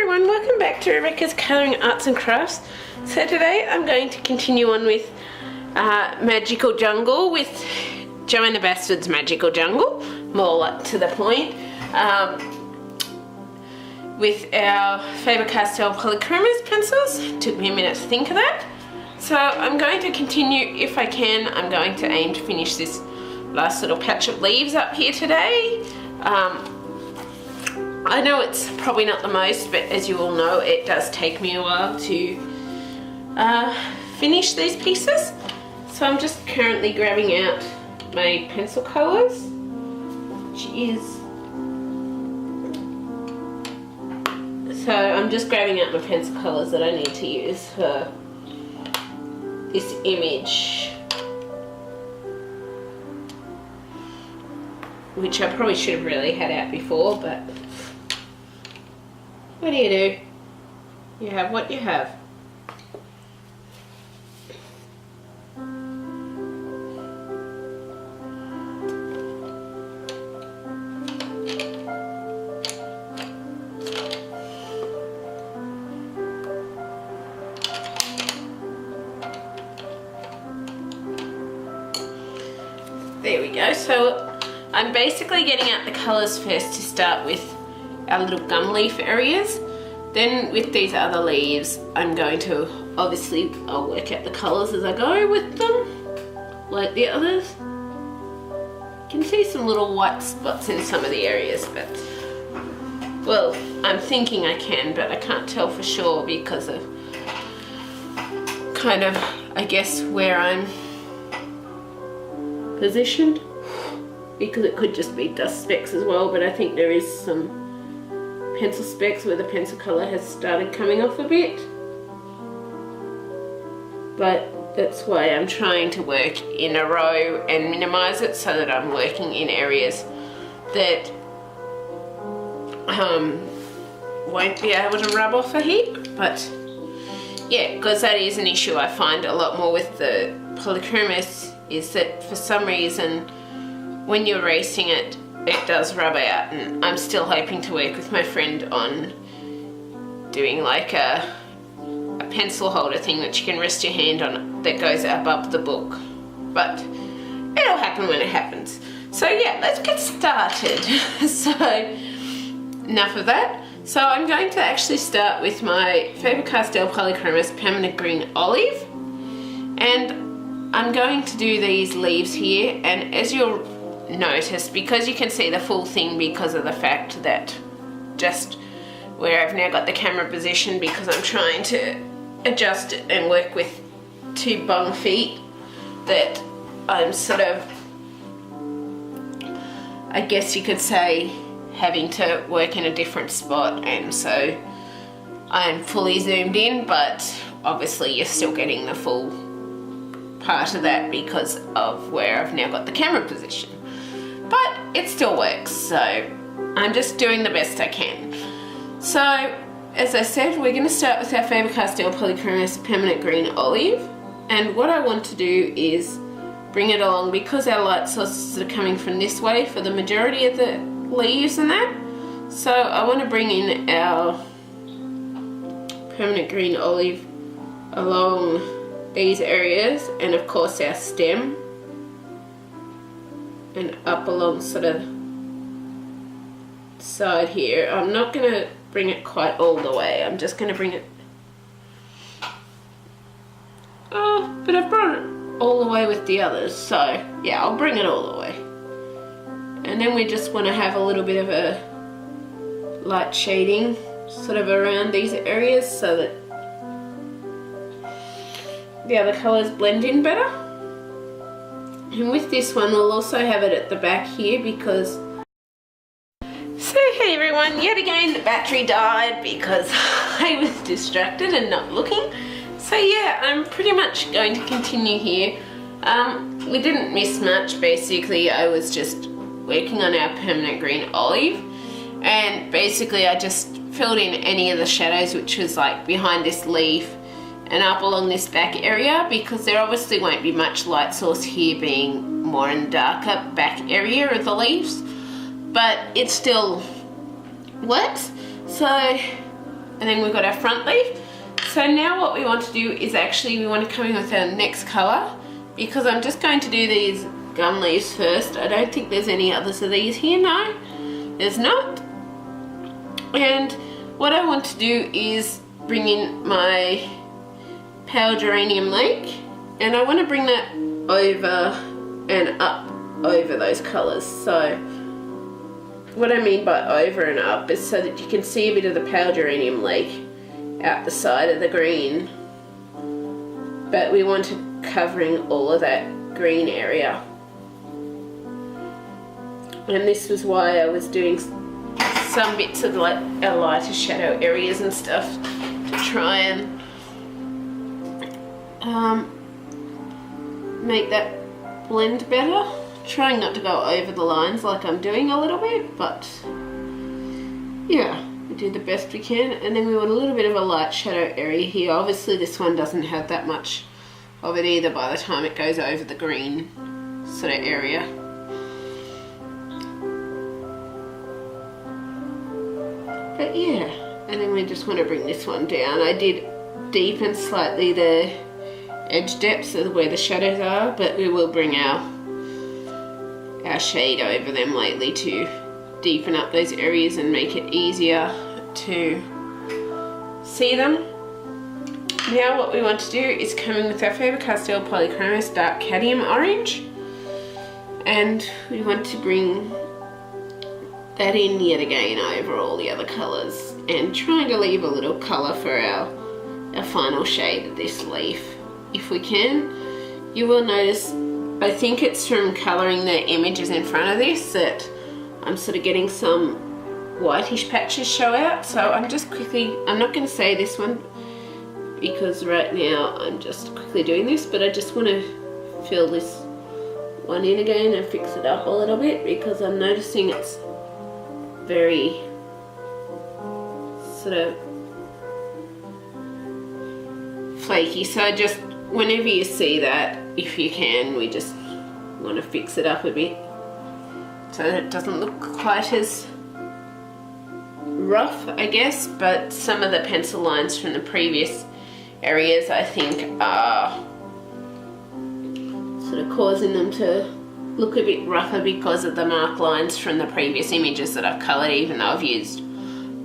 everyone, welcome back to Rebecca's Colouring Arts and Crafts. So today I'm going to continue on with Magical Jungle with Johanna Basford's Magical Jungle, more to the point, with our Fabercastell Polychromos pencils. It took me a minute to think of that. So I'm going to continue, if I can, I'm going to aim to finish this last little patch of leaves up here today. I know it's probably not the most, but as you all know, it does take me a while to finish these pieces. So I'm just currently grabbing out my pencil colours, which is... So I'm just grabbing out my pencil colours that I need to use for this image, which I probably should have really had out before, but what do? You have what you have. There we go. So I'm basically getting out the colours first to start with our little gum leaf areas. Then with these other leaves, I'm going to, obviously, I'll work out the colours as I go with them, like the others. You can see some little white spots in some of the areas, but, well, I'm thinking I can, but I can't tell for sure because of kind of, I guess, where I'm positioned, because it could just be dust specks as well, but I think there is some pencil specks where the pencil colour has started coming off a bit. But that's why I'm trying to work in a row and minimise it so that I'm working in areas that won't be able to rub off a heap. But yeah, because that is an issue I find a lot more with the Polychromos, is that for some reason when you're erasing it, it does rub out, and I'm still hoping to work with my friend on doing like a pencil holder thing that you can rest your hand on that goes above the book. But it'll happen when it happens. So yeah, let's get started. So enough of that. So I'm going to actually start with my Fabercastell Polychromos Permanent Green Olive, and I'm going to do these leaves here, and as you'll notice, because you can see the full thing because of the fact that just where I've now got the camera position, because I'm trying to adjust it and work with two bung feet, that I'm sort of, I guess you could say, having to work in a different spot, and so I'm fully zoomed in, but obviously you're still getting the full part of that because of where I've now got the camera position. But it still works, so I'm just doing the best I can. So, as I said, we're going to start with our Fabercastell Polychromos Permanent Green Olive, and what I want to do is bring it along, because our light sources are coming from this way for the majority of the leaves and that. So I want to bring in our Permanent Green Olive along these areas, and of course our stem, and up along sort of side here. I'm not going to bring it quite all the way, I'm just going to bring it, oh, but I've brought it all the way with the others, so yeah, I'll bring it all the way. And then we just want to have a little bit of a light shading sort of around these areas so that the other colours blend in better. And with this one, we'll also have it at the back here because... So hey everyone, yet again the battery died because I was distracted and not looking. So yeah, I'm pretty much going to continue here. We didn't miss much. Basically, I was just working on our Permanent Green Olive, and basically I just filled in any of the shadows which was like behind this leaf and up along this back area, because there obviously won't be much light source here, being more in darker back area of the leaves, but it still works. So And then we've got our front leaf. So now what we want to do is actually we want to come in with our next colour, because I'm just going to do these gum leaves first. I don't think there's any others of these here, no, there's not. And what I want to do is bring in my pale geranium lake, and I want to bring that over and up over those colours. So what I mean by over and up is so that you can see a bit of the pale geranium lake out the side of the green, but we wanted covering all of that green area. And this was why I was doing some bits of like our lighter shadow areas and stuff to try and make that blend better. Trying not to go over the lines like I'm doing a little bit, but yeah, we do the best we can. And then we want a little bit of a light shadow area here. Obviously this one doesn't have that much of it either by the time it goes over the green sort of area. But yeah, and then we just want to bring this one down. I did deepen slightly the edge depths of where the shadows are, but we will bring our shade over them lately to deepen up those areas and make it easier to see them. Now what we want to do is come in with our Fabercastell Polychromos dark Cadium orange, and we want to bring that in yet again over all the other colours, and trying to leave a little colour for our final shade of this leaf if we can. You will notice, I think it's from colouring the images in front of this, that I'm sort of getting some whitish patches show out. So I'm just quickly, I'm not going to say this one because right now I'm just quickly doing this, but I just want to fill this one in again and fix it up a little bit, because I'm noticing it's very sort of flaky. So just whenever you see that, if you can, we just want to fix it up a bit so that it doesn't look quite as rough, I guess. But some of the pencil lines from the previous areas I think are sort of causing them to look a bit rougher because of the mark lines from the previous images that I've coloured. Even though I've used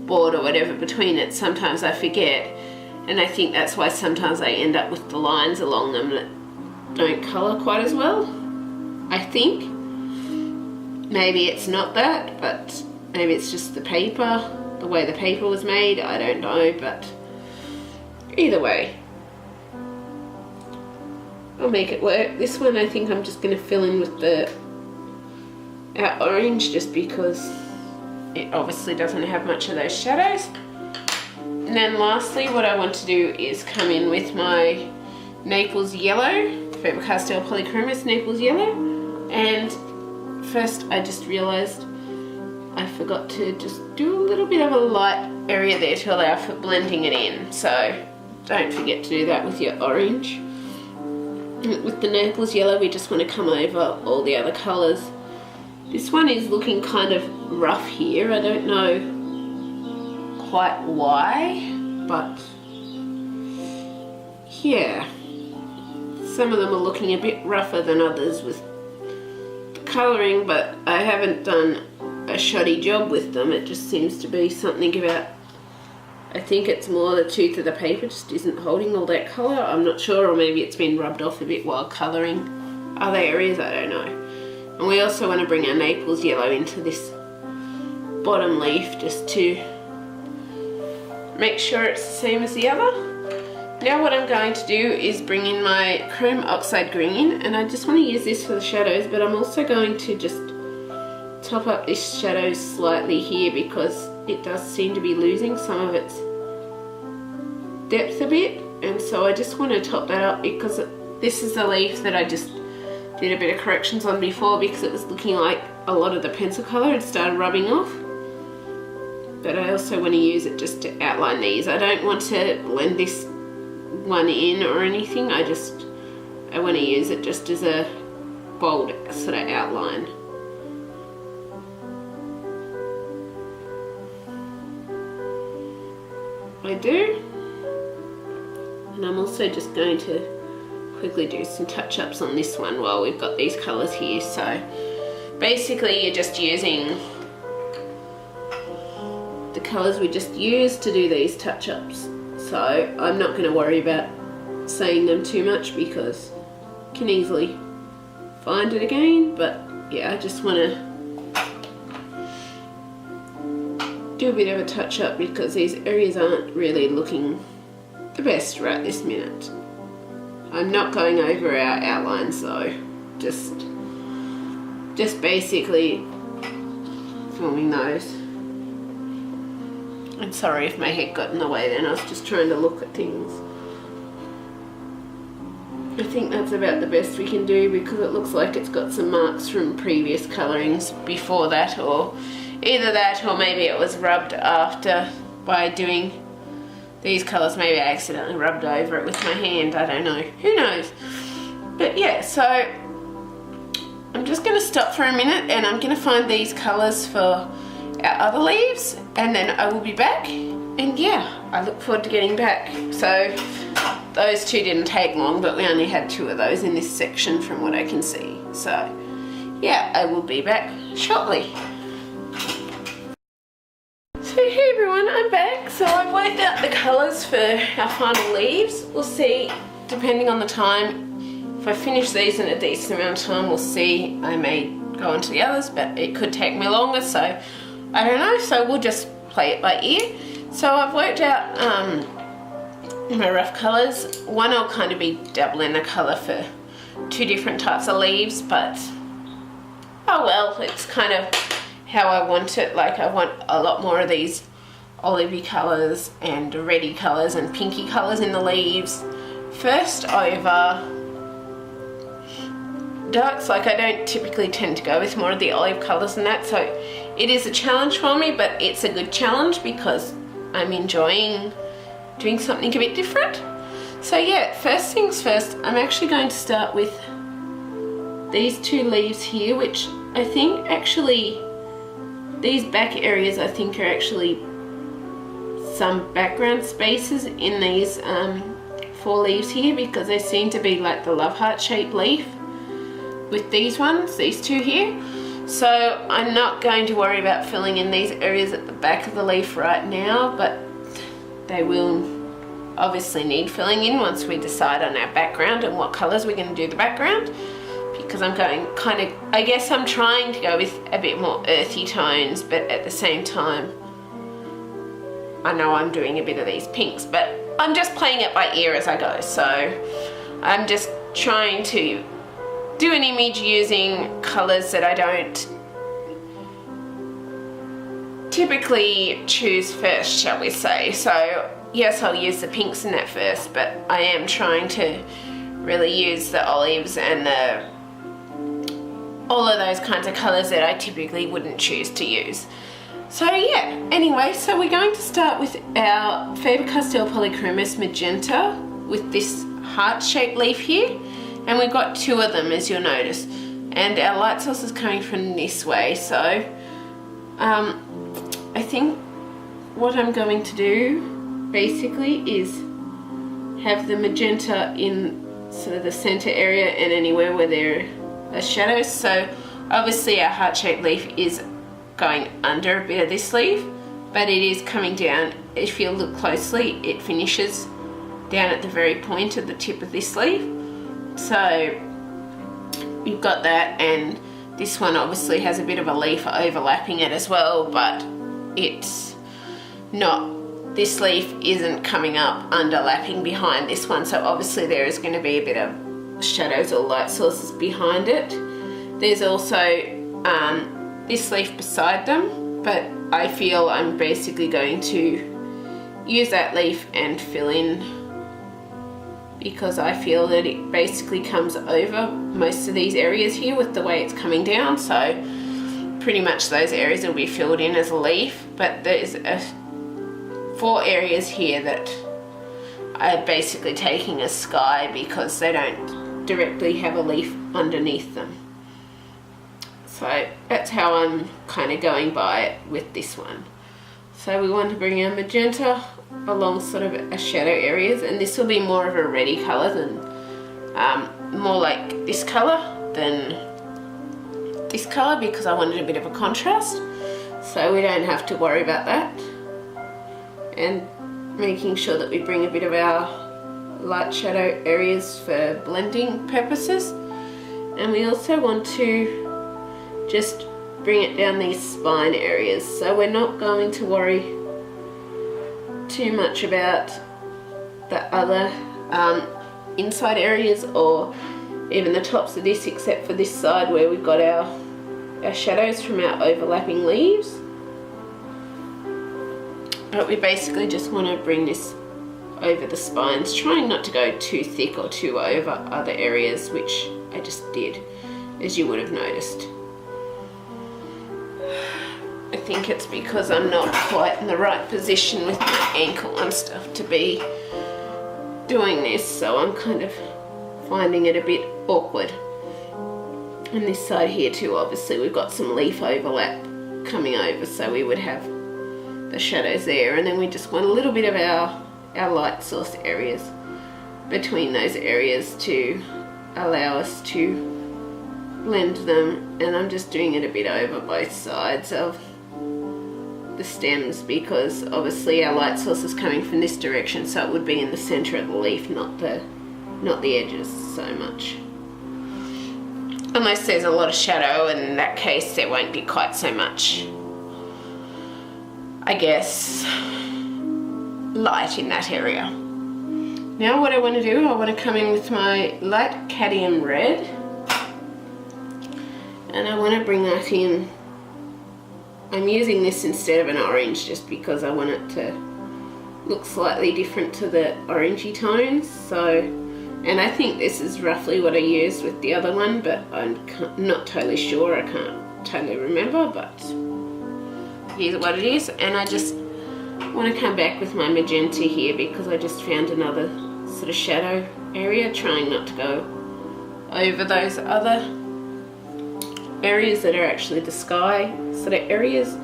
board or whatever between it, sometimes I forget, and I think that's why sometimes I end up with the lines along them that don't colour quite as well. I think maybe it's not that, but maybe it's just the paper, the way the paper was made, I don't know. But either way, I'll make it work. This one I think I'm just going to fill in with our orange, just because it obviously doesn't have much of those shadows. And then lastly, what I want to do is come in with my Naples Yellow, Fabercastell Polychromos Naples Yellow. And first I just realised I forgot to just do a little bit of a light area there to allow for blending it in. So don't forget to do that with your orange. With the Naples Yellow, we just want to come over all the other colours. This one is looking kind of rough here. I don't know quite why, but yeah, some of them are looking a bit rougher than others with the colouring, but I haven't done a shoddy job with them. It just seems to be something about, I think it's more the tooth of the paper just isn't holding all that colour. I'm not sure, or maybe it's been rubbed off a bit while colouring other areas, I don't know. And we also want to bring our Naples Yellow into this bottom leaf just to make sure it's the same as the other. Now what I'm going to do is bring in my Chrome Oxide Green, and I just want to use this for the shadows, but I'm also going to just top up this shadow slightly here because it does seem to be losing some of its depth a bit, and so I just want to top that up because this is the leaf that I just did a bit of corrections on before because it was looking like a lot of the pencil colour had started rubbing off. But I also want to use it just to outline these. I don't want to blend this one in or anything. I want to use it just as a bold sort of outline. I do. And I'm also just going to quickly do some touch-ups on this one while we've got these colours here. So basically you're just using the colours we just used to do these touch-ups. So I'm not going to worry about saying them too much because I can easily find it again. But yeah, I just want to do a bit of a touch-up because these areas aren't really looking the best right this minute. I'm not going over our outlines though, just basically filming those. And sorry if my head got in the way then, I was just trying to look at things. I think that's about the best we can do because it looks like it's got some marks from previous colourings before that, or either that or maybe it was rubbed after by doing these colours. Maybe I accidentally rubbed over it with my hand, I don't know, who knows. But yeah, so I'm just going to stop for a minute and I'm going to find these colours for our other leaves and then I will be back. And yeah, I look forward to getting back. So those two didn't take long, but we only had 2 of those in this section from what I can see. So yeah, I will be back shortly. So hey everyone, I'm back. So I've worked out the colours for our final leaves. We'll see, depending on the time, if I finish these in a decent amount of time, we'll see. I may go on to the others, but it could take me longer, so I don't know. So we'll just play it by ear. So I've worked out my rough colours. One I'll kind of be doubling the colour for 2 different types of leaves, but oh well, it's kind of how I want it. Like I want a lot more of these olivey colours and reddy colours and pinky colours in the leaves first over darks. Like I don't typically tend to go with more of the olive colours and that, so it is a challenge for me, but it's a good challenge because I'm enjoying doing something a bit different. So yeah, first things first, I'm actually going to start with these 2 leaves here, which I think actually these back areas I think are actually some background spaces in these 4 leaves here because they seem to be like the love heart shaped leaf with these ones, these 2 here. So I'm not going to worry about filling in these areas at the back of the leaf right now, but they will obviously need filling in once we decide on our background and what colours we're going to do the background, because I'm going kind of, I guess I'm trying to go with a bit more earthy tones, but at the same time I know I'm doing a bit of these pinks, but I'm just playing it by ear as I go. So I'm just trying to do an image using colours that I don't typically choose first, shall we say. So yes, I'll use the pinks in that first, but I am trying to really use the olives and all of those kinds of colours that I typically wouldn't choose to use. So yeah, anyway, so we're going to start with our Fabercastell Polychromos Magenta with this heart-shaped leaf here, and we've got 2 of them, as you'll notice, and our light source is coming from this way. So I think what I'm going to do basically is have the magenta in sort of the center area and anywhere where there are shadows. So obviously our heart-shaped leaf is going under a bit of this leaf, but it is coming down. If you look closely, it finishes down at the very point of the tip of this leaf. So you've got that, and this one obviously has a bit of a leaf overlapping it as well, but it's not, this leaf isn't coming up underlapping behind this one, so obviously there is going to be a bit of shadows or light sources behind it. There's also this leaf beside them, but I feel I'm basically going to use that leaf and fill in, because I feel that it basically comes over most of these areas here with the way it's coming down. So pretty much those areas will be filled in as a leaf, but there's 4 areas here that I'm basically taking as sky because they don't directly have a leaf underneath them. So that's how I'm kind of going by it with this one. So we want to bring our magenta along sort of our shadow areas, and this will be more of a reddy colour than, more like this colour than this colour, because I wanted a bit of a contrast, so we don't have to worry about that. And making sure that we bring a bit of our light shadow areas for blending purposes. And we also want to just bring it down these spine areas, so we're not going to worry too much about the other inside areas or even the tops of this, except for this side where we've got our shadows from our overlapping leaves. But we basically just want to bring this over the spines, trying not to go too thick or too over other areas, which I just did, as you would have noticed. I think it's because I'm not quite in the right position with my ankle and stuff to be doing this, so I'm kind of finding it a bit awkward. And this side here too, obviously we've got some leaf overlap coming over, so we would have the shadows there, and then we just want a little bit of our light source areas between those areas to allow us to blend them. And I'm just doing it a bit over both sides of the stems, because obviously our light source is coming from this direction, so it would be in the center of the leaf, not the edges so much. Unless there's a lot of shadow, and in that case there won't be quite so much, I guess, light in that area. Now what I want to do, I want to come in with my light Cadmium Red, and I want to bring that in. I'm using this instead of an orange just because I want it to look slightly different to the orangey tones. So, and I think this is roughly what I used with the other one, but I'm not totally sure, I can't totally remember, but here's what it is. And I just want to come back with my magenta here because I just found another sort of shadow area, trying not to go over those other areas that are actually the sky sort of areas,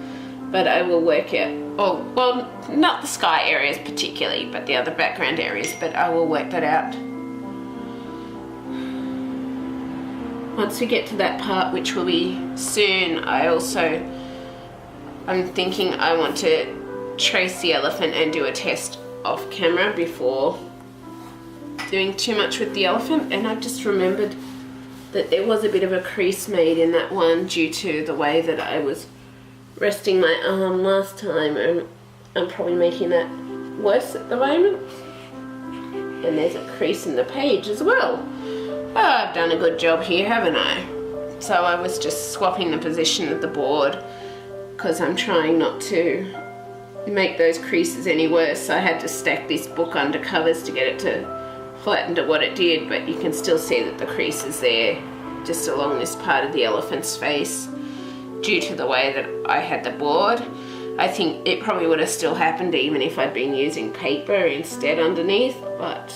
but I will work out, oh, well, not the sky areas particularly, but the other background areas, but I will work that out once we get to that part, which will be soon. I'm thinking I want to trace the elephant and do a test off camera before doing too much with the elephant. And I've just remembered that there was a bit of a crease made in that one due to the way that I was resting my arm last time, and I'm probably making that worse at the moment. And there's a crease in the page as well. Oh, I've done a good job here, haven't I? So I was just swapping the position of the board because I'm trying not to make those creases any worse. So I had to stack this book under covers to get it to flatten to what it did, but you can still see that the crease is there just along this part of the elephant's face due to the way that I had the board. I think it probably would have still happened even if I'd been using paper instead underneath, but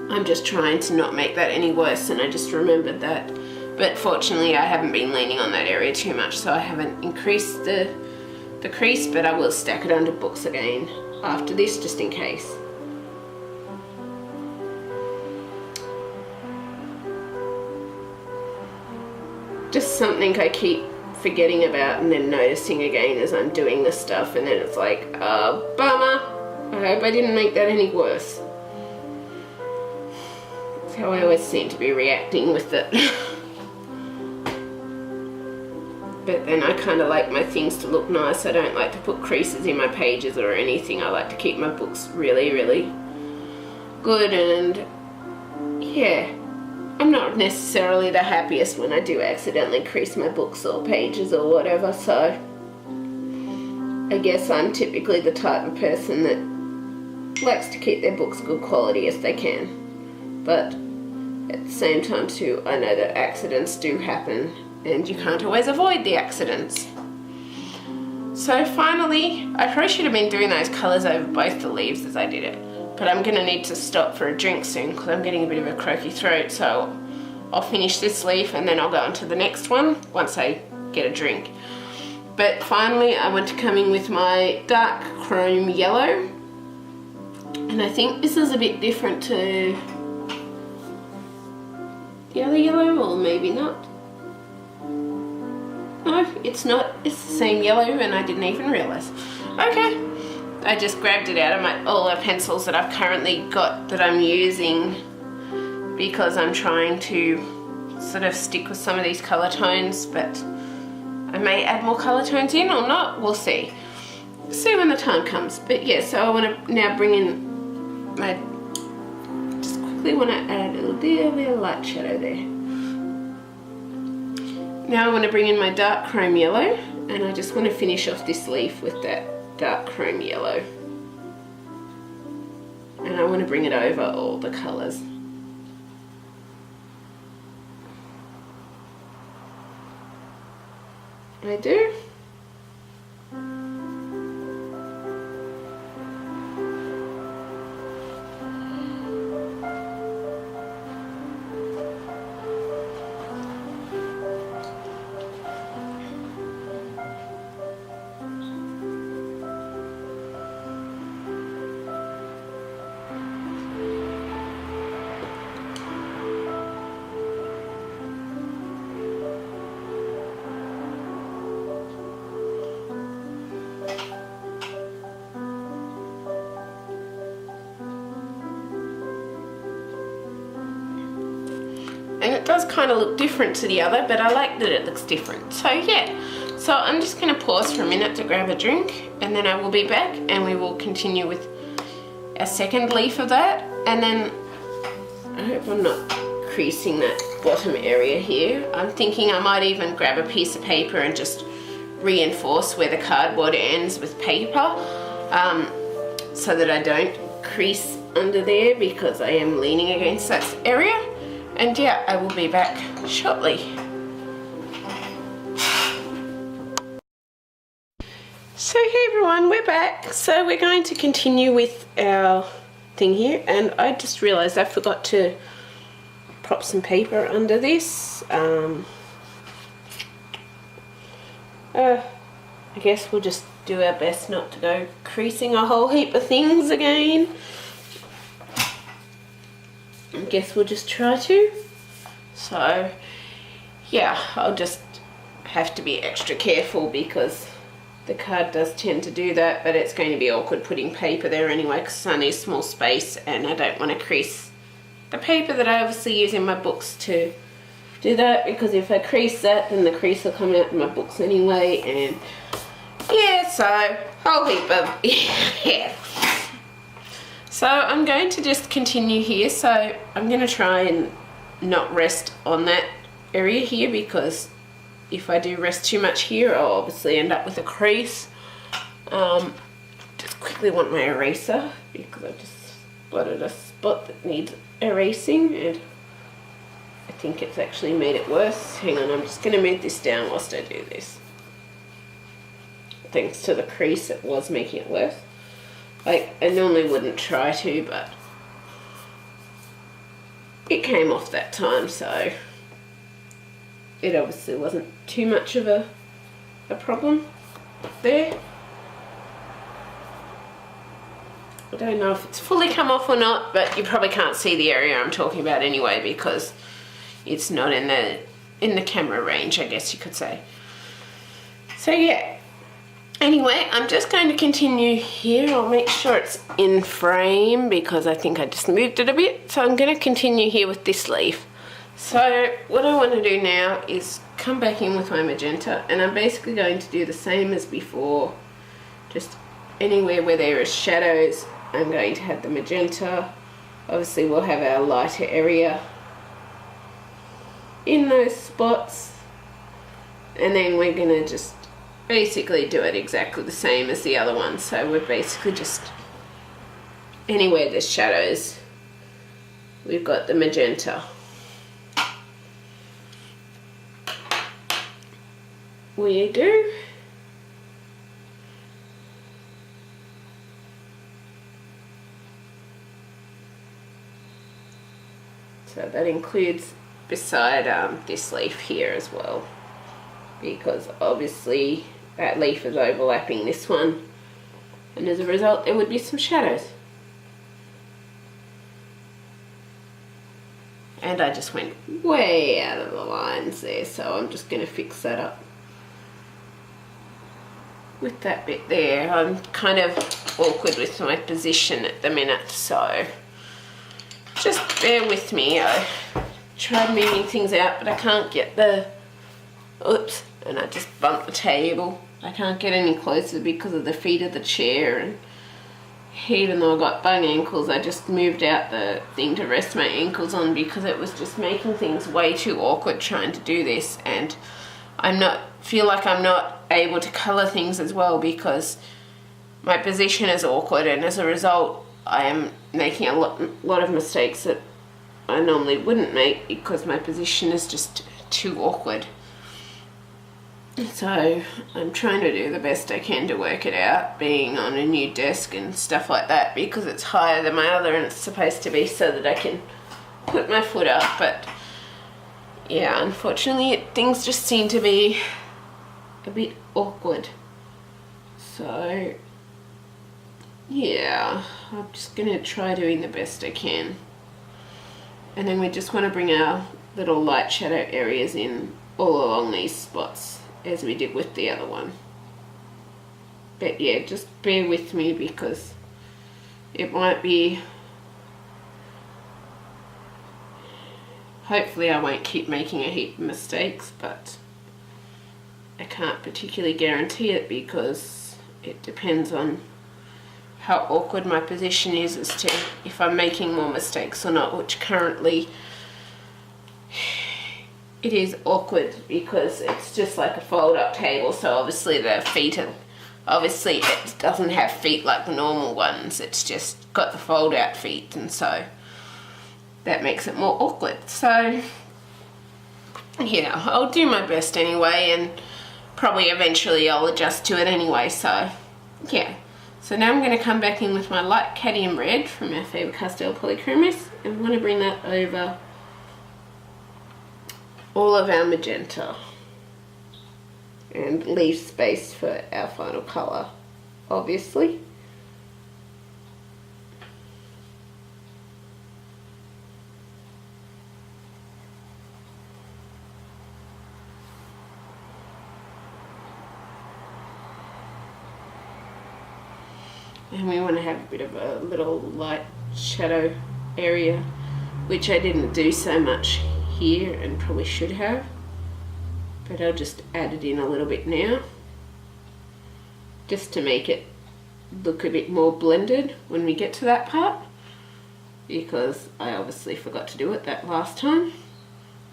I'm just trying to not make that any worse, and I just remembered that. But fortunately I haven't been leaning on that area too much, so I haven't increased the crease, but I will stack it under books again after this just in case. Just something I keep forgetting about and then noticing again as I'm doing this stuff, and then it's like, oh, bummer, I hope I didn't make that any worse. That's how I always seem to be reacting with it. But then I kind of like my things to look nice. I don't like to put creases in my pages or anything. I like to keep my books really, really good, and yeah. I'm not necessarily the happiest when I do accidentally crease my books or pages or whatever, so I guess I'm typically the type of person that likes to keep their books good quality if they can. But at the same time too, I know that accidents do happen and you can't always avoid the accidents. So finally, I probably should have been doing those colours over both the leaves as I did it. But I'm going to need to stop for a drink soon because I'm getting a bit of a croaky throat, so I'll finish this leaf and then I'll go on to the next one once I get a drink. But finally I want to come in with my dark chrome yellow, and I think this is a bit different to the other yellow, or maybe not. No, it's not. It's the same yellow and I didn't even realise. Okay, I just grabbed it out of all the pencils that I've currently got that I'm using, because I'm trying to sort of stick with some of these colour tones, but I may add more colour tones in or not, we'll see. See when the time comes. But yeah, so I want to now bring in my, just quickly want to add a little bit of light shadow there. Now I want to bring in my dark chrome yellow, and I just want to finish off this leaf with that dark chrome yellow. And I want to bring it over all the colours. I do. And it does kind of look different to the other, but I like that it looks different. So yeah, so I'm just going to pause for a minute to grab a drink, and then I will be back and we will continue with a second leaf of that. And then I hope I'm not creasing that bottom area here. I'm thinking I might even grab a piece of paper and just reinforce where the cardboard ends with paper, so that I don't crease under there, because I am leaning against that area. And yeah, I will be back shortly. So hey everyone, we're back. So we're going to continue with our thing here, and I just realised I forgot to prop some paper under this. I guess we'll just do our best not to go creasing a whole heap of things again. I guess we'll just try to. So yeah, I'll just have to be extra careful, because the card does tend to do that, but it's going to be awkward putting paper there anyway, because it's only a small space and I don't want to crease the paper that I obviously use in my books to do that, because if I crease that, then the crease will come out in my books anyway. And yeah, so whole heap of yeah. So I'm going to just continue here. So I'm going to try and not rest on that area here, because if I do rest too much here, I'll obviously end up with a crease. Just quickly want my eraser, because I just spotted a spot that needs erasing, and I think it's actually made it worse. Hang on, I'm just going to move this down whilst I do this. Thanks to the crease, it was making it worse. Like, I normally wouldn't try to, but it came off that time, so it obviously wasn't too much of a problem there. I don't know if it's fully come off or not, but you probably can't see the area I'm talking about anyway, because it's not in the camera range, I guess you could say. So yeah. Anyway, I'm just going to continue here. I'll make sure it's in frame, because I think I just moved it a bit. So I'm going to continue here with this leaf. So what I want to do now is come back in with my magenta, and I'm basically going to do the same as before. Just anywhere where there is shadows, I'm going to have the magenta. Obviously we'll have our lighter area in those spots, and then we're going to just basically do it exactly the same as the other one. So we're basically just anywhere there's shadows, we've got the magenta. We do. So that includes beside this leaf here as well, because obviously that leaf is overlapping this one, and as a result there would be some shadows. And I just went way out of the lines there, so I'm just going to fix that up with that bit there. I'm kind of awkward with my position at the minute, so just bear with me. I tried moving things out, but I can't get the, oops, and I just bumped the table. I can't get any closer because of the feet of the chair, and even though I got bung ankles, I just moved out the thing to rest my ankles on because it was just making things way too awkward trying to do this, and feel like I'm not able to colour things as well because my position is awkward, and as a result I am making a lot of mistakes that I normally wouldn't make because my position is just too awkward. So I'm trying to do the best I can to work it out, being on a new desk and stuff like that, because it's higher than my other and it's supposed to be so that I can put my foot up. But yeah, unfortunately things just seem to be a bit awkward. So yeah, I'm just going to try doing the best I can. And then we just want to bring our little light shadow areas in all along these spots, as we did with the other one. But yeah, just bear with me because it might be, hopefully I won't keep making a heap of mistakes, but I can't particularly guarantee it because it depends on how awkward my position is as to if I'm making more mistakes or not, which currently it is awkward because it's just like a fold up table, so obviously the feet are, obviously it doesn't have feet like the normal ones, it's just got the fold out feet, and so that makes it more awkward. So yeah, I'll do my best anyway, and probably eventually I'll adjust to it anyway. So yeah, so now I'm going to come back in with my light Cadmium Red from our Fabercastell Polychromos, and I'm going to bring that over all of our magenta and leave space for our final colour, obviously. And we want to have a bit of a little light shadow area, which I didn't do so much here and probably should have, but I'll just add it in a little bit now just to make it look a bit more blended when we get to that part, because I obviously forgot to do it that last time.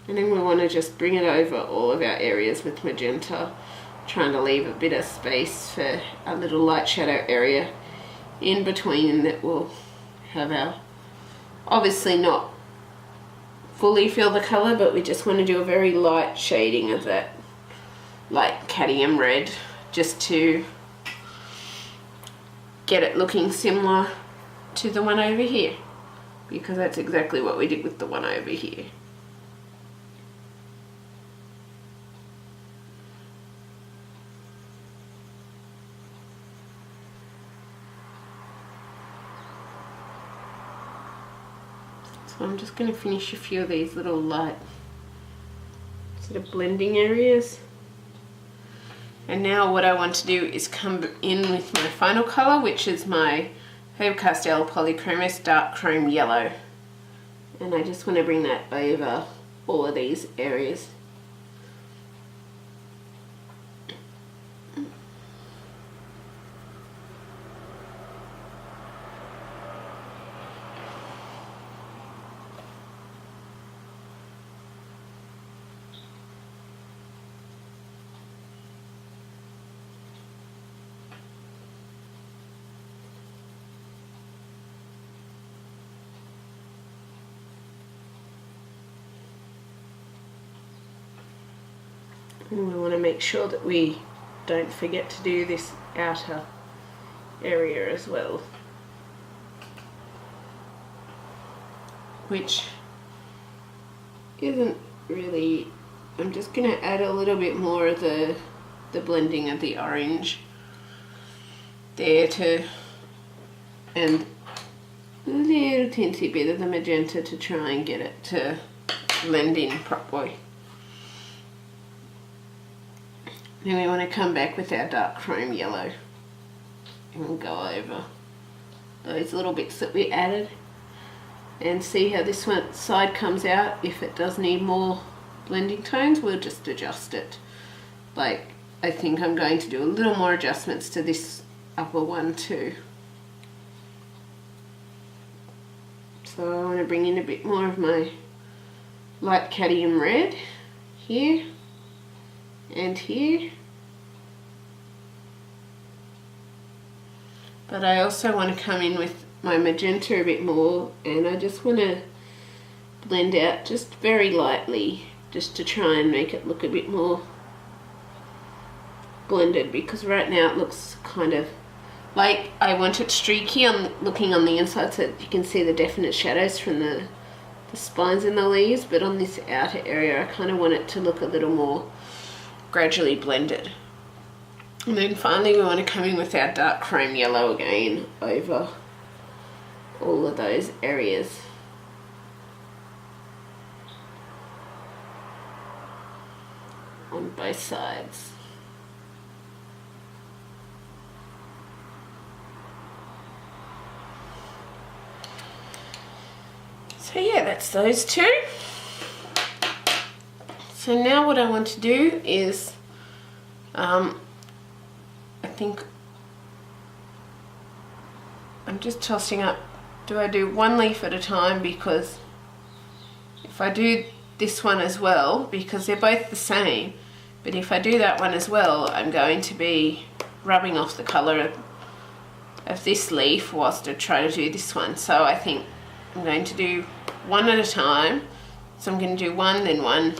And then we want to just bring it over all of our areas with magenta, trying to leave a bit of space for a little light shadow area in between that will have our, obviously not fully feel the colour, but we just want to do a very light shading of that light Cadmium Red just to get it looking similar to the one over here, because that's exactly what we did with the one over here. So I'm just going to finish a few of these little light sort of blending areas. And now what I want to do is come in with my final colour, which is my Fabercastell Polychromos Dark Chrome Yellow. And I just want to bring that over all of these areas. And we want to make sure that we don't forget to do this outer area as well, which isn't really, I'm just going to add a little bit more of the the blending of the orange there to, and a little teensy bit of the magenta to try and get it to blend in properly. Then we want to come back with our dark chrome yellow and go over those little bits that we added and see how this one side comes out. If it does need more blending tones, we'll just adjust it. Like, I think I'm going to do a little more adjustments to this upper one too. So I want to bring in a bit more of my light Cadmium Red here and here. But I also want to come in with my magenta a bit more, and I just want to blend out just very lightly, just to try and make it look a bit more blended, because right now it looks kind of like I want it streaky on looking on the inside so that you can see the definite shadows from the spines in the leaves, but on this outer area I kind of want it to look a little more gradually blended. And then finally we want to come in with our dark chrome yellow again over all of those areas. On both sides. So yeah, that's those two. So now what I want to do is, I think I'm just tossing up, do I do one leaf at a time? Because if I do this one as well, because they're both the same, but if I do that one as well, I'm going to be rubbing off the colour of this leaf whilst I try to do this one. So I think I'm going to do one at a time. So I'm going to do one, then one,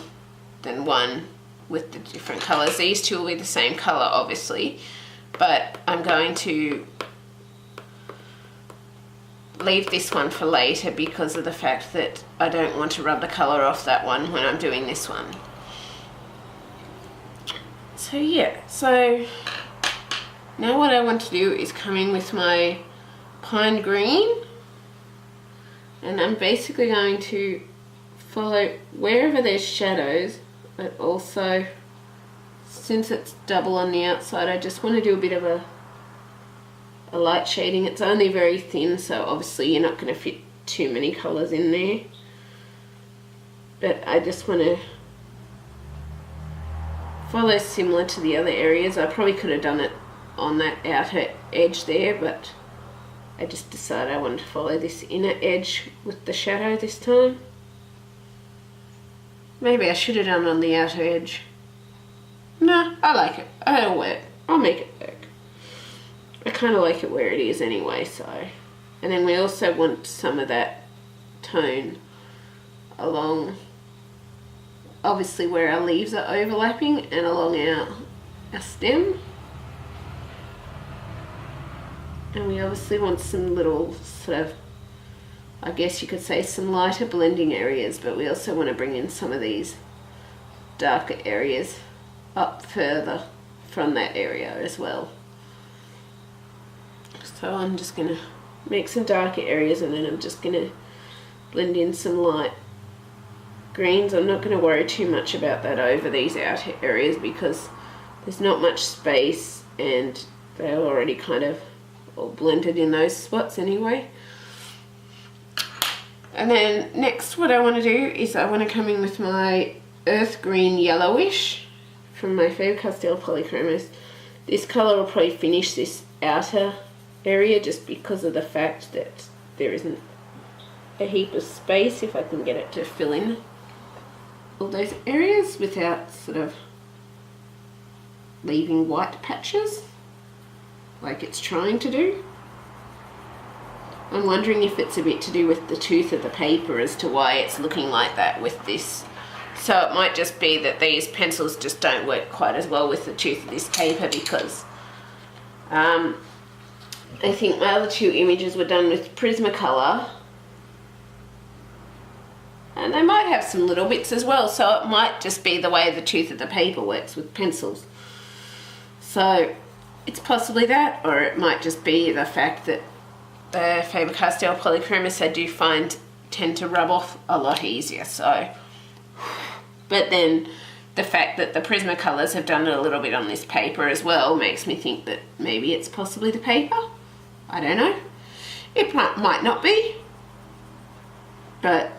then one with the different colours. These two will be the same colour obviously, but I'm going to leave this one for later because of the fact that I don't want to rub the colour off that one when I'm doing this one. So yeah, so now what I want to do is come in with my pine green, and I'm basically going to follow wherever there's shadows, but also since it's double on the outside, I just want to do a bit of a light shading. It's only very thin, so obviously you're not going to fit too many colours in there, but I just want to follow similar to the other areas. I probably could have done it on that outer edge there, but I just decided I wanted to follow this inner edge with the shadow this time. Maybe I should have done it on the outer edge. No, I like it. It'll work. I'll make it work. I kind of like it where it is anyway, so. And then we also want some of that tone along, obviously where our leaves are overlapping, and along our stem. And we obviously want some little sort of, I guess you could say, some lighter blending areas, but we also want to bring in some of these darker areas up further from that area as well. So I'm just going to make some darker areas, and then I'm just going to blend in some light greens. I'm not going to worry too much about that over these outer areas because there's not much space and they're already kind of all blended in those spots anyway. And then next what I want to do is I want to come in with my earth green yellowish from my Fabercastell Polychromos. This colour will probably finish this outer area just because of the fact that there isn't a heap of space, if I can get it to fill in all those areas without sort of leaving white patches like it's trying to do. I'm wondering if it's a bit to do with the tooth of the paper as to why it's looking like that with this. So it might just be that these pencils just don't work quite as well with the tooth of this paper, because I think my other two images were done with Prismacolor, and they might have some little bits as well, so it might just be the way the tooth of the paper works with pencils. So it's possibly that, or it might just be the fact that the Fabercastell Polychromos I do find tend to rub off a lot easier. So, but then the fact that the Prismacolors have done it a little bit on this paper as well makes me think that maybe it's possibly the paper. I don't know. It might not be, but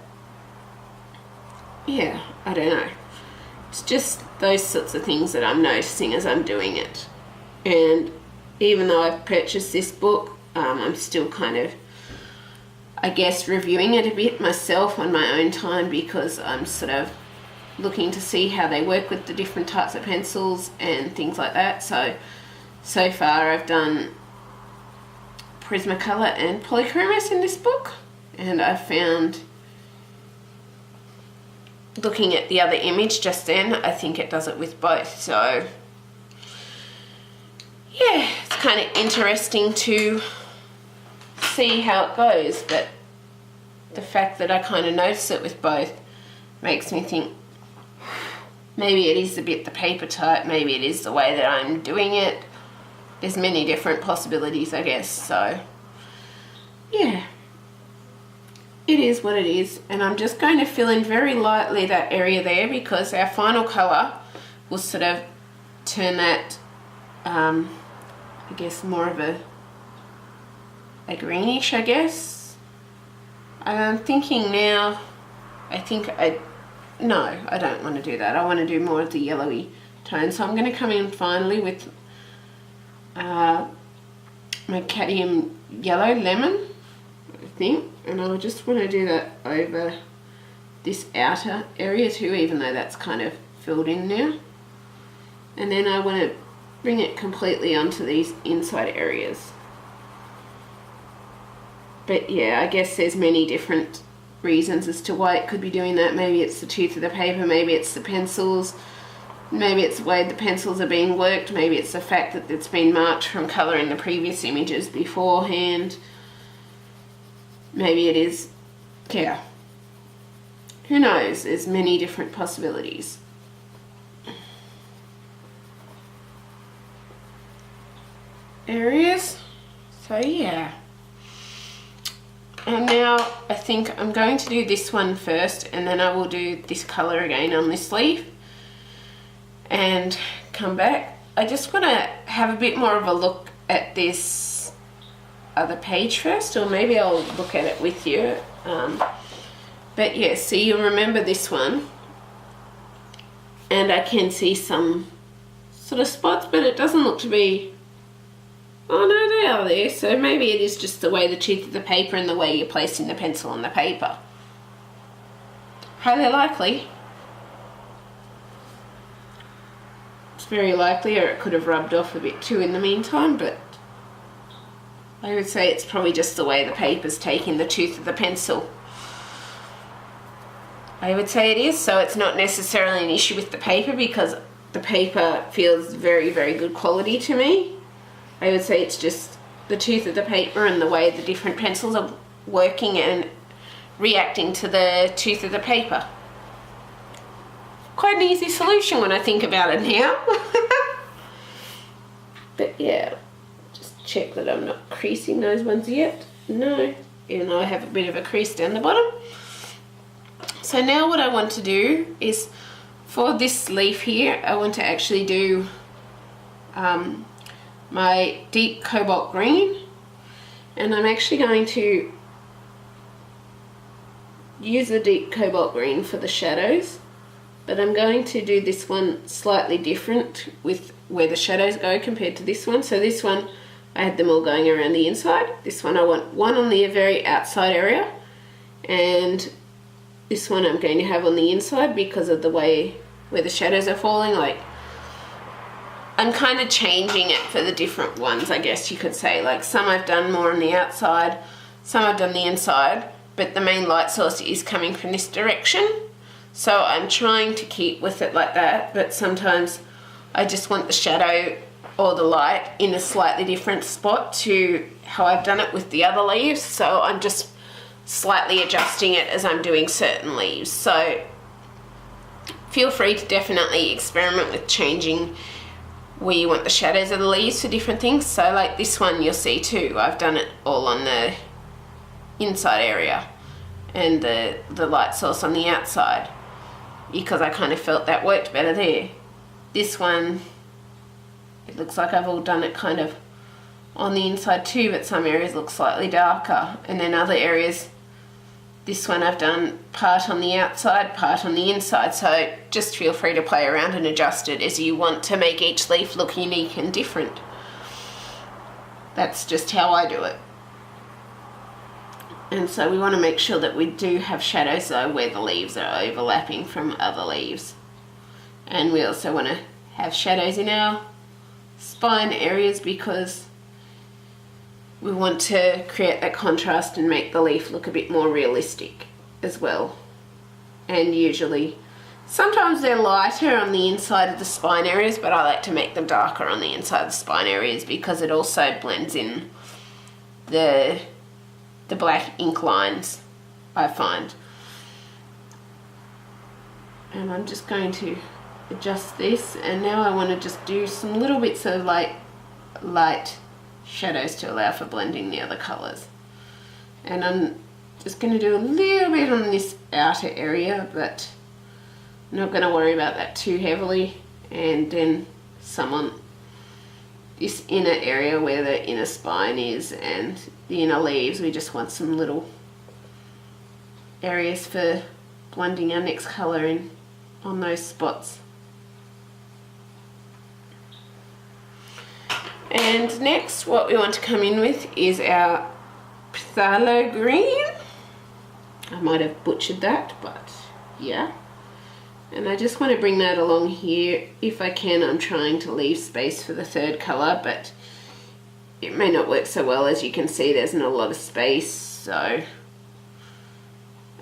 yeah, I don't know. It's just those sorts of things that I'm noticing as I'm doing it. And even though I've purchased this book, I'm still kind of, I guess, reviewing it a bit myself on my own time, because I'm sort of looking to see how they work with the different types of pencils and things like that. So far I've done Prismacolor and Polychromos in this book, and I found, looking at the other image just then, I think it does it with both. So yeah, it's kind of interesting to see how it goes, but the fact that I kind of notice it with both makes me think maybe it is a bit the paper type, maybe it is the way that I'm doing it. There's many different possibilities, I guess. So yeah, it is what it is, and I'm just going to fill in very lightly that area there, because our final colour will sort of turn that I guess more of a greenish, I guess. I'm thinking now, no, I don't want to do that. I want to do more of the yellowy tone. So I'm going to come in finally with my Cadmium Yellow Lemon, I think. And I just want to do that over this outer area too, even though that's kind of filled in now. And then I want to bring it completely onto these inside areas. But yeah, I guess there's many different reasons as to why it could be doing that. Maybe it's the tooth of the paper, maybe it's the pencils, maybe it's the way the pencils are being worked, maybe it's the fact that it's been marked from colour in the previous images beforehand. Maybe it is, yeah, who knows, there's many different possibilities. Areas, so yeah. And now I think I'm going to do this one first, and then I will do this colour again on this leaf and come back. I just want to have a bit more of a look at this other page first, or maybe I'll look at it with you. But yeah, so you'll remember this one, and I can see some sort of spots, but it doesn't look to be, oh no, they are there. So maybe it is just the way the tooth of the paper and the way you're placing the pencil on the paper. Highly likely. It's very likely, or it could have rubbed off a bit too in the meantime, but I would say it's probably just the way the paper's taking the tooth of the pencil. I would say it is, so it's not necessarily an issue with the paper, because the paper feels very, very good quality to me. I would say it's just the tooth of the paper and the way the different pencils are working and reacting to the tooth of the paper. Quite an easy solution when I think about it now. But yeah, just check that I'm not creasing those ones yet. No, even though I have a bit of a crease down the bottom. So now what I want to do is, for this leaf here, I want to actually do my deep cobalt green, and I'm actually going to use the deep cobalt green for the shadows, but I'm going to do this one slightly different with where the shadows go compared to this one. So this one I had them all going around the inside. This one I want one on the very outside area, and this one I'm going to have on the inside because of the way where the shadows are falling. Like, I'm kind of changing it for the different ones, I guess you could say. Like, some I've done more on the outside, some I've done the inside, but the main light source is coming from this direction. So I'm trying to keep with it like that, but sometimes I just want the shadow or the light in a slightly different spot to how I've done it with the other leaves. So I'm just slightly adjusting it as I'm doing certain leaves. So feel free to definitely experiment with changing where you want the shadows of the leaves for different things. So like this one you'll see too, I've done it all on the inside area and the light source on the outside, because I kind of felt that worked better there. This one, it looks like I've all done it kind of on the inside too, but some areas look slightly darker, and then other areas, this one I've done part on the outside, part on the inside, so just feel free to play around and adjust it as you want to make each leaf look unique and different. That's just how I do it. And so we want to make sure that we do have shadows though where the leaves are overlapping from other leaves. And we also want to have shadows in our spine areas because we want to create that contrast and make the leaf look a bit more realistic as well. And usually, sometimes they're lighter on the inside of the spine areas, but I like to make them darker on the inside of the spine areas because it also blends in the black ink lines, I find. And I'm just going to adjust this, and now I want to just do some little bits of light shadows to allow for blending the other colours. And I'm just going to do a little bit on this outer area, but I'm not going to worry about that too heavily, and then some on this inner area where the inner spine is and the inner leaves. We just want some little areas for blending our next colour in on those spots. And next what we want to come in with is our phthalo green. I might have butchered that, but yeah. And I just want to bring that along here. If I can, I'm trying to leave space for the third colour, but it may not work so well. As you can see, there's not a lot of space, so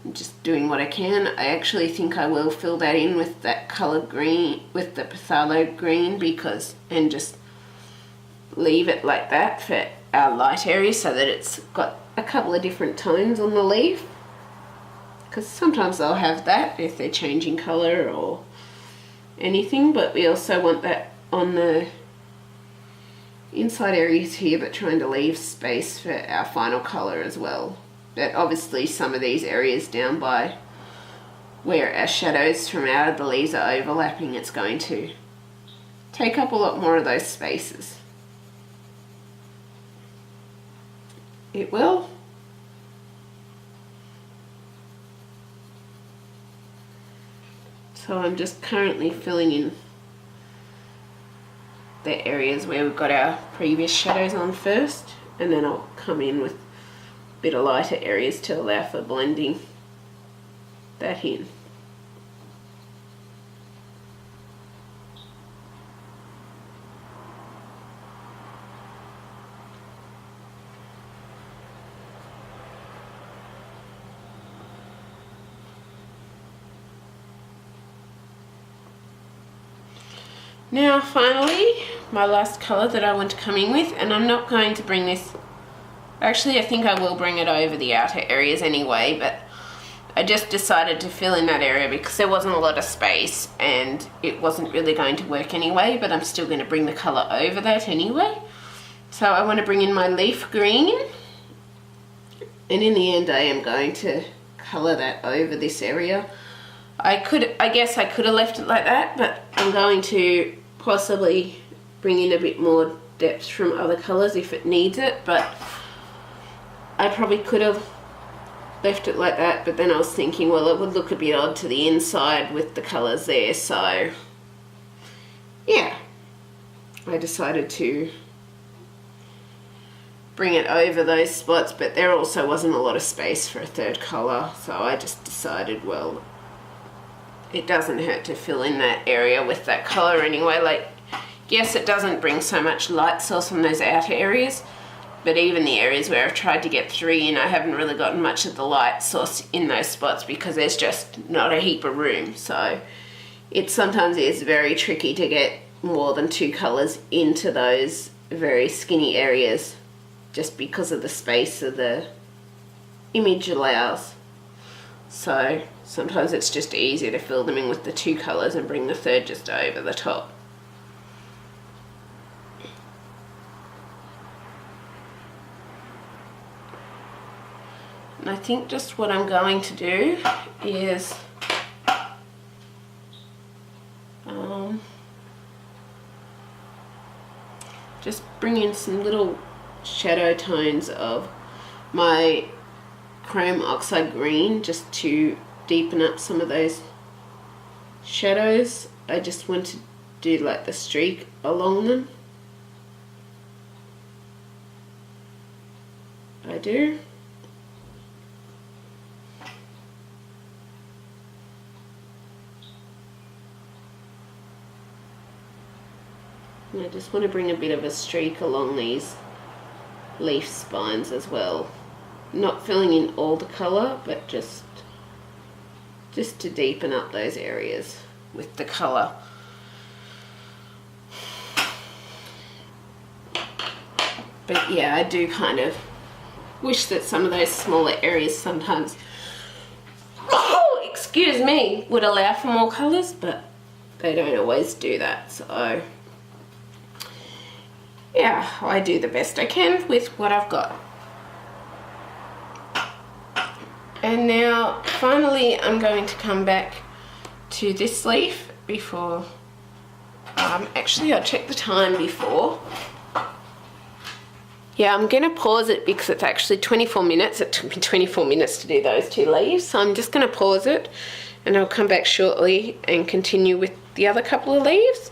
I'm just doing what I can. I actually think I will fill that in with that colour green, with the phthalo green, and just leave it like that for our light area so that it's got a couple of different tones on the leaf, because sometimes they'll have that if they're changing colour or anything, but we also want that on the inside areas here, but trying to leave space for our final colour as well. But obviously some of these areas down by where our shadows from out of the leaves are overlapping, it's going to take up a lot more of those spaces. It will. So I'm just currently filling in the areas where we've got our previous shadows on first, and then I'll come in with a bit of lighter areas to allow for blending that in. Now finally, my last colour that I want to come in with, and I'm not going to bring this, actually I think I will bring it over the outer areas anyway, but I just decided to fill in that area because there wasn't a lot of space and it wasn't really going to work anyway, but I'm still going to bring the colour over that anyway. So I want to bring in my leaf green, and in the end I am going to colour that over this area. I guess I could have left it like that, but I'm going to possibly bring in a bit more depth from other colours if it needs it, but I probably could have left it like that, but then I was thinking, well, it would look a bit odd to the inside with the colours there, so yeah, I decided to bring it over those spots, but there also wasn't a lot of space for a third colour, so I just decided, well, it doesn't hurt to fill in that area with that colour anyway. Like, yes, it doesn't bring so much light source on those outer areas, but even the areas where I've tried to get 3 in, I haven't really gotten much of the light source in those spots because there's just not a heap of room. So it sometimes is very tricky to get more than 2 colours into those very skinny areas just because of the space of the image allows. So sometimes it's just easier to fill them in with the 2 colours and bring the third just over the top. And I think just what I'm going to do is just bring in some little shadow tones of my chrome oxide green just to deepen up some of those shadows. I just want to do like the streak along them. I do. And I just want to bring a bit of a streak along these leaf spines as well. Not filling in all the colour, but just to deepen up those areas with the colour. But yeah, I do kind of wish that some of those smaller areas sometimes, oh, excuse me, would allow for more colours, but they don't always do that. So yeah, I do the best I can with what I've got. And now finally I'm going to come back to this leaf before, actually I'll check the time before. Yeah, I'm going to pause it because it's actually 24 minutes. It took me 24 minutes to do those two leaves. So I'm just going to pause it and I'll come back shortly and continue with the other couple of leaves.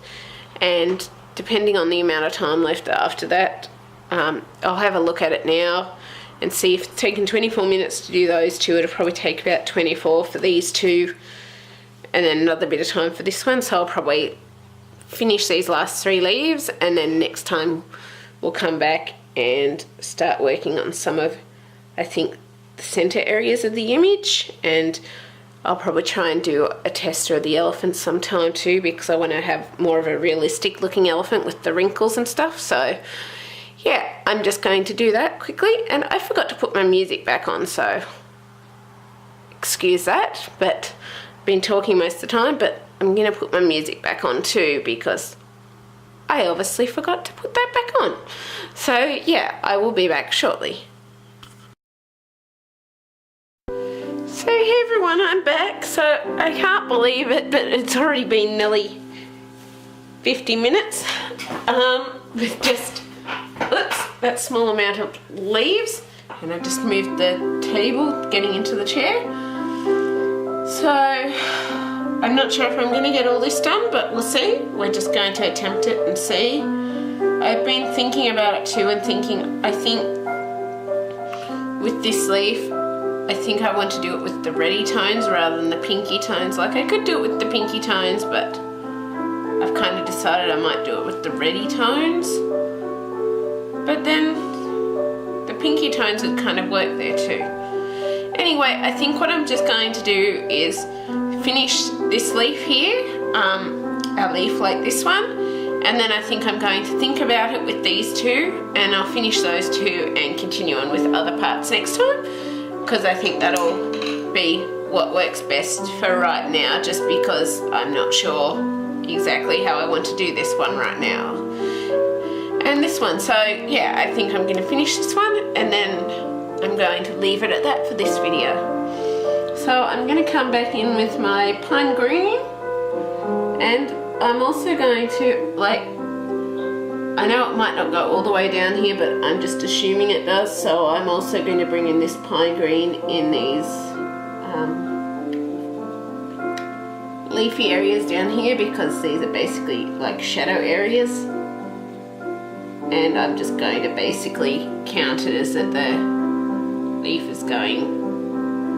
And depending on the amount of time left after that, I'll have a look at it now and see if it's taken 24 minutes to do those two. It'll probably take about 24 for these two and then another bit of time for this one. So I'll probably finish these last three leaves and then next time we'll come back and start working on some of, I think, the center areas of the image. And I'll probably try and do a tester of the elephant sometime too, because I want to have more of a realistic looking elephant with the wrinkles and stuff. So yeah, I'm just going to do that quickly. And I forgot to put my music back on, so excuse that, but I've been talking most of the time, but I'm going to put my music back on too because I obviously forgot to put that back on. So yeah, I will be back shortly. So hey everyone, I'm back. So I can't believe it, but it's already been nearly 50 minutes with just that small amount of leaves. And I just moved the table, getting into the chair. So I'm not sure if I'm going to get all this done, but we'll see. We're just going to attempt it and see. I've been thinking about it too and thinking, I think with this leaf, I think I want to do it with the reddy tones rather than the pinky tones. Like I could do it with the pinky tones, but I've kind of decided I might do it with the reddy tones. But then the pinky tones would kind of work there too. Anyway, I think what I'm just going to do is finish this leaf here, a leaf like this one, and then I think I'm going to think about it with these two, and I'll finish those two and continue on with other parts next time, because I think that'll be what works best for right now, just because I'm not sure exactly how I want to do this one right now. And this one, so yeah, I think I'm going to finish this one and then I'm going to leave it at that for this video. So I'm going to come back in with my pine green, and I'm also going to, like, I know it might not go all the way down here, but I'm just assuming it does, so I'm also going to bring in this pine green in these leafy areas down here, because these are basically like shadow areas, and I'm just going to basically count it as that the leaf is going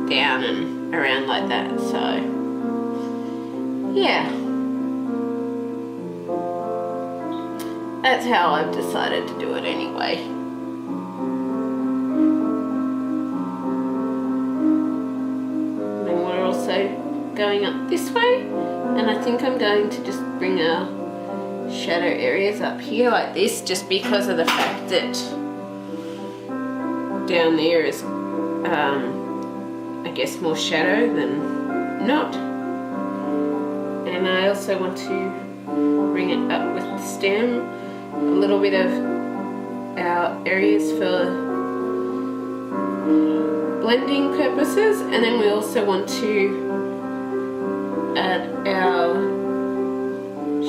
down and around like that. So yeah, that's how I've decided to do it anyway. Then we're also going up this way, and I think I'm going to just bring our shadow areas up here like this, just because of the fact that down there is I guess more shadow than not. And I also want to bring it up with the stem, a little bit of our areas for blending purposes, and then we also want to add our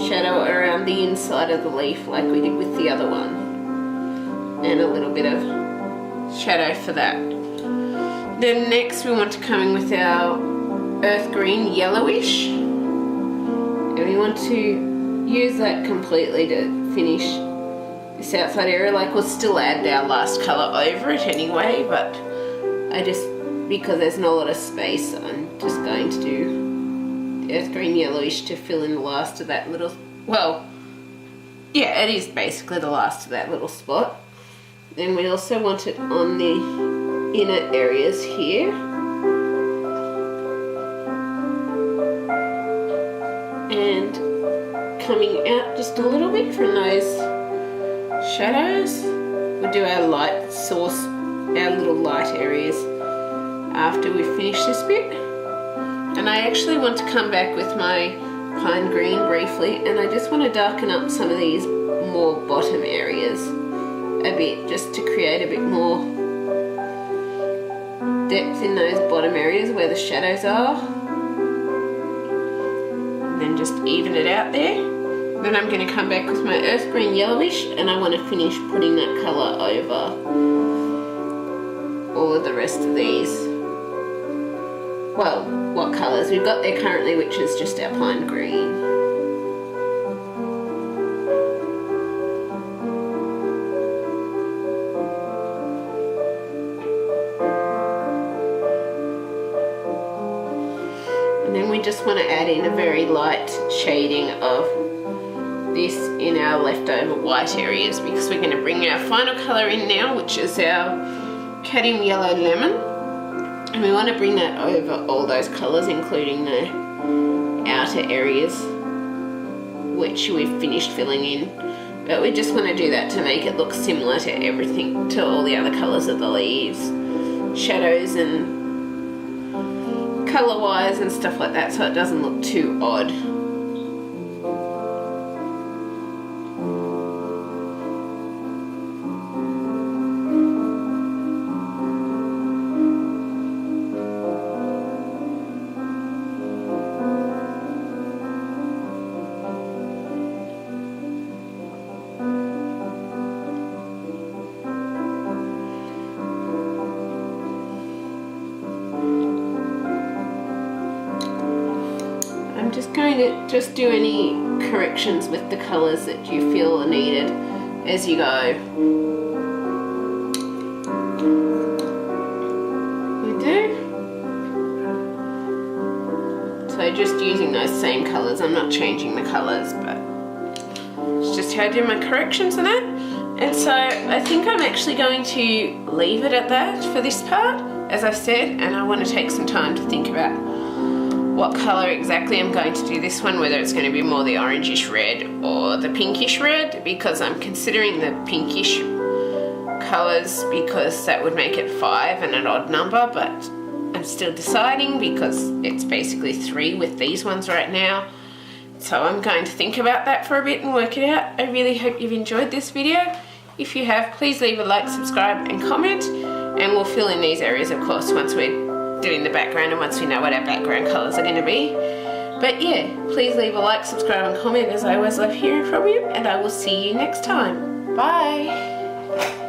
shadow around the inside of the leaf like we did with the other one, and a little bit of shadow for that. Then next we want to come in with our earth green yellowish, and we want to use that completely to finish this outside area. Like, we'll still add our last colour over it anyway, but because there's not a lot of space, I'm just going to do the earth green yellowish to fill in the last of that little, well, yeah, it is basically the last of that little spot. Then we also want it on the inner areas here. And coming out just a little bit from those shadows. We'll do our light source, our little light areas after we finish this bit. And I actually want to come back with my pine green briefly, and I just want to darken up some of these more bottom areas a bit, just to create a bit more depth in those bottom areas where the shadows are, and then just even it out there. Then I'm going to come back with my earth green yellowish, and I want to finish putting that colour over all of the rest of these. Well, what colours we've got there currently, which is just our pine green. And then we just want to add in a very light shading of this in our leftover white areas, because we're going to bring our final colour in now, which is our Cadmium Yellow Lemon, and we want to bring that over all those colours, including the outer areas which we've finished filling in, but we just want to do that to make it look similar to everything, to all the other colours of the leaves, shadows and colour wise and stuff like that, so it doesn't look too odd. I'm just going to do any corrections with the colours that you feel are needed as you go. We do. So just using those same colours, I'm not changing the colours, but it's just how I do my corrections on that. And so I think I'm actually going to leave it at that for this part, as I've said, and I want to take some time to think about what colour exactly I'm going to do this one, whether it's going to be more the orangish red or the pinkish red, because I'm considering the pinkish colours because that would make it 5 and an odd number, but I'm still deciding because it's basically 3 with these ones right now. So I'm going to think about that for a bit and work it out. I really hope you've enjoyed this video. If you have, please leave a like, subscribe and comment, and we'll fill in these areas, of course, once we're doing the background and once we know what our background colours are going to be. But yeah, please leave a like, subscribe and comment, as I always love hearing from you, and I will see you next time. Bye!